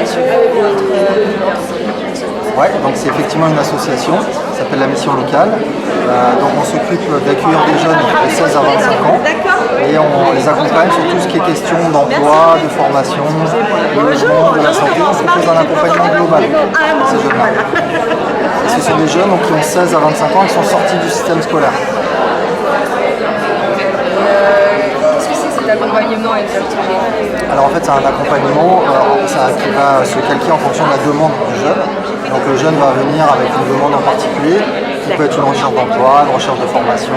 association ou votre entreprise? Ouais, donc c'est effectivement une association, ça s'appelle la Mission Locale. Donc on s'occupe d'accueillir des jeunes de 16 à 25 ans et on les accompagne sur tout ce qui est question d'emploi, de formation, de logement, de la santé. On propose un accompagnement global à ces jeunes-là. Et ce sont des jeunes donc, qui ont 16 à 25 ans et qui sont sortis du système scolaire. Qu'est-ce que c'est cet accompagnement exactement? Alors en fait c'est un accompagnement qui va se calquer en fonction de la demande du jeune. Donc le jeune va venir avec une demande en particulier, qui peut être une recherche d'emploi, une recherche de formation,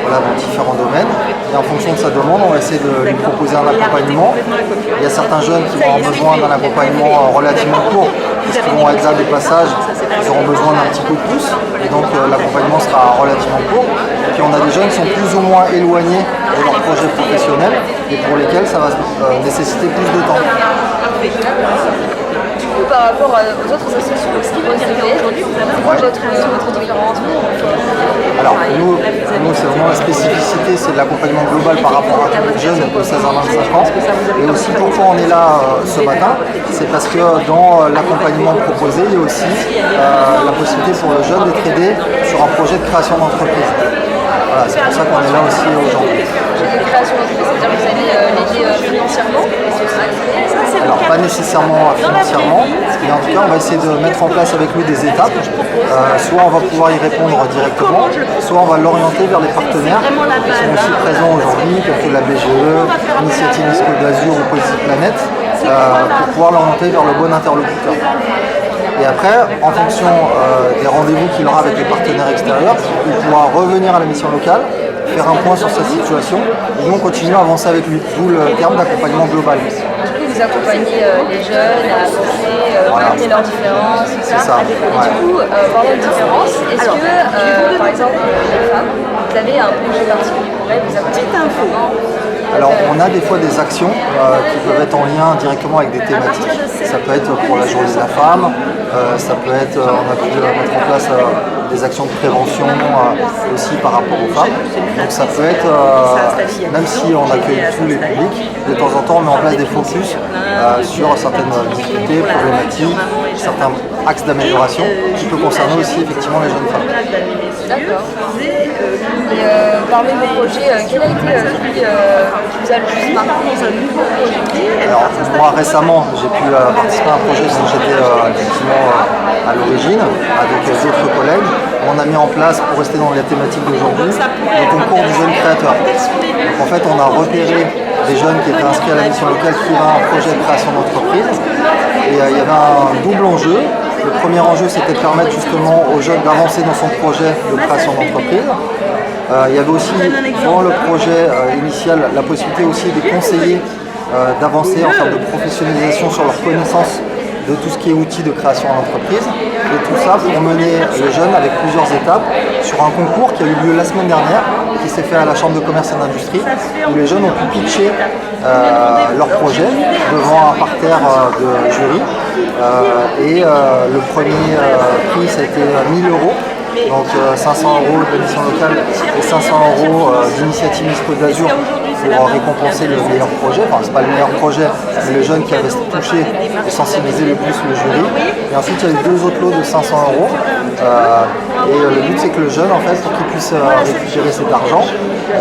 voilà, dans différents domaines. Et en fonction de sa demande, on va essayer de lui proposer un accompagnement. Il y a certains jeunes qui vont avoir besoin d'un accompagnement relativement court, puisqu'ils vont être là de passage, ils auront besoin d'un petit coup de pouce, et donc l'accompagnement sera relativement court. Et puis on a des jeunes qui sont plus ou moins éloignés de leur projet professionnel, et pour lesquels ça va nécessiter plus de temps. Par rapport aux autres associations, ce qui veut dire aujourd'hui, votre différence? Alors nous c'est vraiment la spécificité, c'est de l'accompagnement global par rapport à tous les jeunes de 16 à 25 ans. Et aussi pourquoi on est là ce matin, c'est parce que dans l'accompagnement proposé, il y a aussi la possibilité pour le jeune d'être aidé sur un projet de création d'entreprise. Voilà, c'est pour ça qu'on est là aussi aujourd'hui. De création d'entreprise, c'est-à-dire que vous allez l'aider financièrement? Alors pas nécessairement financièrement, mais en tout cas on va essayer de mettre en place avec lui des étapes. Soit on va pouvoir y répondre directement, soit on va l'orienter vers les partenaires qui sont aussi présents aujourd'hui, tels que la BGE, Initiative Côte d'Azur ou Politique Planète, pour pouvoir l'orienter vers le bon interlocuteur. Et après, en fonction des rendez-vous qu'il aura avec les partenaires extérieurs, il pourra revenir à la mission locale, faire un point sur sa situation, et nous on continue à avancer avec lui, d'où le terme d'accompagnement global. Vous accompagnez les jeunes à avancer, leurs différences, tout ça. C'est ça. Et du coup, parlant de différences, est-ce que, par exemple, les femmes, vous avez un projet particulier pour elles, vous accompagnez? Alors on a des fois des actions qui peuvent être en lien directement avec des thématiques. Ça peut être pour la journée de la femme, ça peut être, on a pu mettre en place des actions de prévention aussi par rapport aux femmes. Donc ça peut être, même si on accueille tous les publics, de temps en temps on met en place des focus sur certaines difficultés, problématiques, certains axes d'amélioration qui peut concerner aussi effectivement les jeunes femmes. D'accord. Et parmi vos projets, quel a été celui qui vous a le plus marqué dans un nouveau projet? Alors moi récemment j'ai pu participer à un projet dont j'étais effectivement à l'origine avec d'autres collègues. On a mis en place, pour rester dans les thématiques d'aujourd'hui, le concours du jeune créateur. Donc en fait on a repéré des jeunes qui étaient inscrits à la mission locale qui avaient un projet de création d'entreprise. Et il y avait un double enjeu. Le premier enjeu c'était de permettre justement aux jeunes d'avancer dans son projet de création d'entreprise. Il y avait aussi dans le projet initial la possibilité aussi de conseiller d'avancer en termes de professionnalisation sur leur connaissance de tout ce qui est outils de création d'entreprise. Et tout ça pour mener les jeunes avec plusieurs étapes sur un concours qui a eu lieu la semaine dernière, qui s'est fait à la Chambre de commerce et d'industrie, où les jeunes ont pu pitcher leur projet devant un parterre de jury. Et le premier prix, ça a été 1 000 €. Donc 500 € de la mission locale et 500 € d'initiative Côte d'Azur pour récompenser le meilleur projet. Enfin, c'est pas le meilleur projet, mais le jeune qui avait touché et sensibilisé le plus le jury. Et ensuite, il y a eu 2 autres lots de 500 €. Et le but, c'est que le jeune, en fait, pour qu'il puisse récupérer cet argent,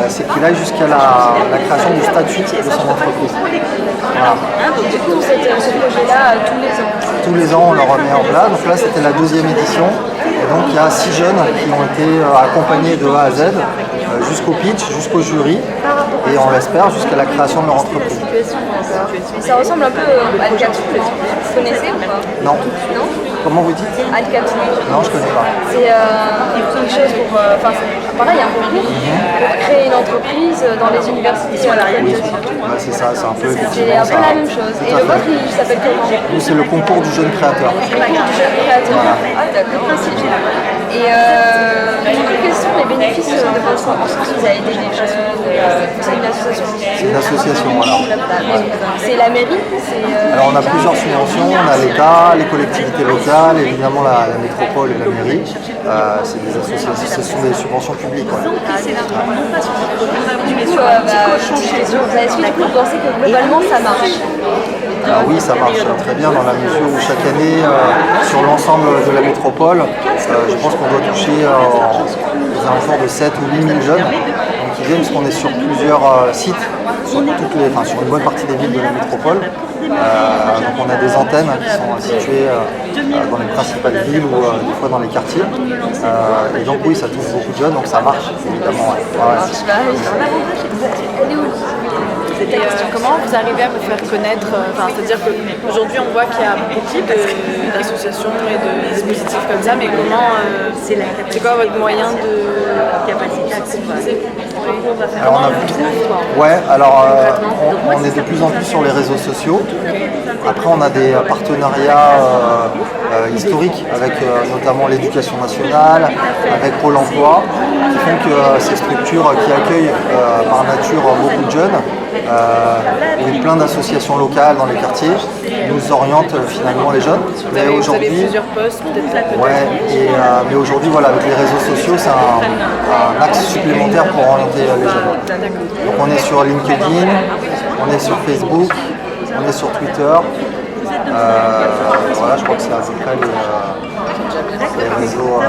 c'est qu'il aille jusqu'à la création du statut de son entreprise. Voilà. Du coup, ce projet-là, tous les ans? Tous les ans, on le remet en place. Donc là, c'était la 2e édition. Et donc, il y a 6 jeunes qui ont été accompagnés de A à Z, jusqu'au pitch, jusqu'au jury, et on l'espère jusqu'à la création de leur entreprise. Et ça ressemble un peu à Alcatou, vous connaissez ou pas? Non. Non? Comment vous dites? Alcatou. Non, je connais pas. C'est quelque chose pour... pareil, un concours pour créer une entreprise dans les universités. Oui, c'est ça, c'est un peu effectivement C'est un peu la même chose. Et le vôtre, il s'appelle comment? Nous, c'est le concours du jeune créateur. Du jeune créateur. Voilà. Ah d'accord. Et quels sont les bénéfices de votre entreprise? Vous avez aidé les jeunes? c'est une association. C'est une association, voilà. C'est la mairie. Alors on a plusieurs subventions, on a l'État, les collectivités locales, évidemment la métropole et la mairie. C'est des associations, ce sont des subventions publiques. Ouais. Du coup, est-ce que vous pensez que globalement ça marche? Oui, ça marche très bien dans la mesure où chaque année, sur l'ensemble de la métropole, je pense qu'on doit toucher aux alentours de 7 ou 8 000 jeunes qui viennent, parce qu'on est sur plusieurs sites, sur une bonne partie des villes de la métropole. Donc on a des antennes qui sont situées dans les principales villes ou des fois dans les quartiers. Et donc oui, ça touche beaucoup de jeunes, donc ça marche évidemment. Et comment vous arrivez à vous faire connaître, c'est-à-dire qu'aujourd'hui on voit qu'il y a beaucoup d'associations et de dispositifs comme ça, mais comment, c'est quoi votre moyen de capacité à accéder? On est de plus en plus sur les réseaux sociaux. Après, on a des partenariats historiques avec notamment l'éducation nationale, avec Pôle emploi, qui font que ces structures qui accueillent par nature beaucoup de jeunes, et plein d'associations locales dans les quartiers, nous orientent finalement les jeunes. Mais aujourd'hui, plusieurs postes, peut-être. Mais aujourd'hui, voilà, avec les réseaux sociaux, c'est un axe supplémentaire pour orienter les jeunes. Donc on est sur LinkedIn, on est sur Facebook, on est sur Twitter. Voilà, je crois que c'est à peu près les réseaux.